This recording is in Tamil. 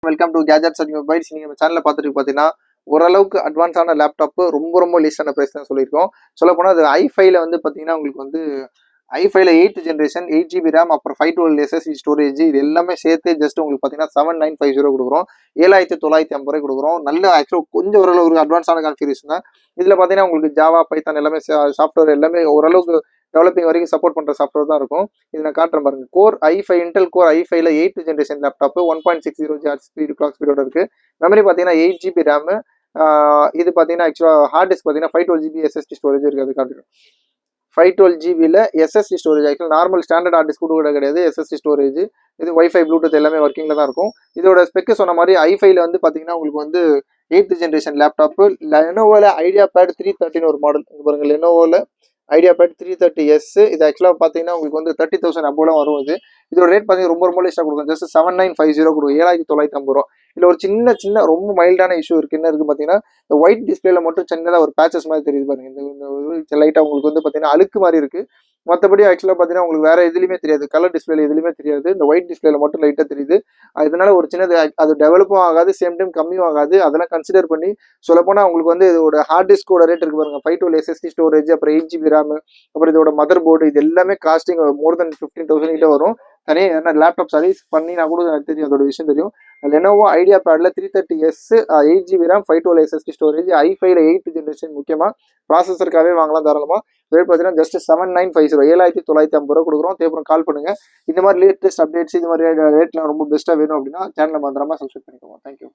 Welcome to gadgets and mobiles. நீங்கள் நம்ம சேனலில் பார்த்துட்டு பார்த்தீங்கன்னா ஓரளவுக்கு அட்வான்ஸான லேப்டாப்பு ரொம்ப லீஸ்டான ப்ரைஸ் தான் சொல்லியிருக்கோம். சொல்லப்போனால் அது i5ல வந்து பார்த்தீங்கன்னா உங்களுக்கு வந்து i5ல 8th ஜென்ரேஷன் 8 GB ரேம், அப்புறம் 512 SSD ஸ்டோரேஜ், இது எல்லாமே சேர்த்து ஜஸ்ட் உங்களுக்கு பார்த்தீங்கன்னா 7950 கொடுக்குறோம். 7950 கொடுக்குறோம். நல்ல ஆக்சுவலாக கொஞ்சம் ஓரளவு அட்வான்ஸான கான்ஃபிகரேஷன் தான். இதில் பார்த்தீங்கன்னா உங்களுக்கு ஜாவா, பைத்தான் எல்லாமே சாஃப்ட்வேர் எல்லாமே ஓரளவுக்கு டெவலப்பிங் வரைக்கும் சப்போர்ட் பண்ணுற சாஃப்ட்வேர் தான் இருக்கும். இது நான் காட்டுறேன் பாருங்க. கோர் i5 இன்டெல் கோர் i5ல 8th generation laptop 1.60 GHz speed clock ஸ்பீடோட இருக்கு. மெமரி பார்த்தீங்கன்னா 8 GB ரேம். இது பார்த்தீங்கன்னா ஆக்சுவலாக ஹார்ட் டிஸ்க் பார்த்தீங்கன்னா 512 GB SSD ஸ்டோரேஜ் இருக்குது. அது காட்டுறேன். 512 GBல SSD ஸ்டோரேஜ். ஆக்சுவலாக நார்மல் ஸ்டாண்டர்ட் ஹார்ட் டிஸ்க் கூட கிடையாது, SSD ஸ்டோரேஜ். இது வைஃபை ப்ளூடூத் எல்லாமே ஒர்க்கிங்கில் தான் இருக்கும். இதோட ஸ்பெக்கு சொன்ன மாதிரி i5ல வந்து பார்த்தீங்கன்னா உங்களுக்கு வந்து 8th ஜென்ரேஷன் லேப்டாப்பு. லெனோவோல ஐடியாபேட் 330 ஒரு மாடல் பாருங்க. லெனோவோல ஐடியாபேட் 330S. இது ஆக்சுவலாக பார்த்தீங்கன்னா உங்களுக்கு வந்து 30,000 அபோலாம் வரும். இதோட ரேட் பார்த்தீங்கன்னா ரொம்ப லீஸ்டாக கொடுக்கும். ஜஸ்ட் 7950 கொடுக்கும். 7950 இல்லை ஒரு சின்ன ரொம்ப மைல்டான இஷ்யூ இருக்குது. என்ன இருக்குது பார்த்தீங்கன்னா இந்த ஒயிட் டிஸ்பிளேல மட்டும் சின்னதாக ஒரு பேச்சஸ் மாதிரி தெரியுது பாருங்க. இந்த லைட்டாக உங்களுக்கு வந்து பார்த்தீங்கன்னா அழுக்கு மாதிரி இருக்குது. மற்றபடி ஆக்சுவலாக பார்த்தீங்கன்னா உங்களுக்கு வேறு எதுலையுமே தெரியாது. கலர் டிஸ்பிளேல எதுலையுமே தெரியாது. இந்த ஒயிட் டிஸ்பிளேல மட்டும் லைட்டாக தெரியுது. இதனால ஒரு சின்னது அது டெவலப்பும் ஆகாது, சேம் டைம் கம்மியும் ஆகாது. அதெல்லாம் கன்சிடர் பண்ணி சொல்லப்போனால் உங்களுக்கு வந்து இதோட ஹார்ட் டிஸ்கோட ரேட் இருக்கு பாருங்க. 512 SSD ஸ்டோரேஜ், அப்புறம் 8 GB ரேம், அப்புறம் இதோட மதர் போர்டு, இது எல்லாமே காஸ்டிங் மோர் தென் 15,000 கிட்ட வரும். தனியாக என்ன லேப்டாப் சர்வீஸ் பண்ணினா கூட எனக்கு தெரியும், அதோட விஷயம் தெரியும். லெனோவோ ஐடியாபேட்ல 330S 8 GB RAM 512 SSD storage i5ல 8th ஜென்ரேஷன். முக்கியமாக ப்ராசஸருக்காகவே வாங்கலாம் தாராளமாக. ரேட் பார்த்தீங்கன்னா ஜஸ்ட் 7950 7950 கொடுக்குறோம். தேவைப்படும் கால் பண்ணுங்க. இந்த மாதிரி லேட்டஸ்ட் அப்டேட்ஸ், இது மாதிரி ரேட்லாம் ரொம்ப பெஸ்ட்டாக வேணும் அப்படின்னா சேனலை மறந்துடாம சப்ஸ்கிரைப் பண்ணிக்கோங்க. தேங்க்யூ.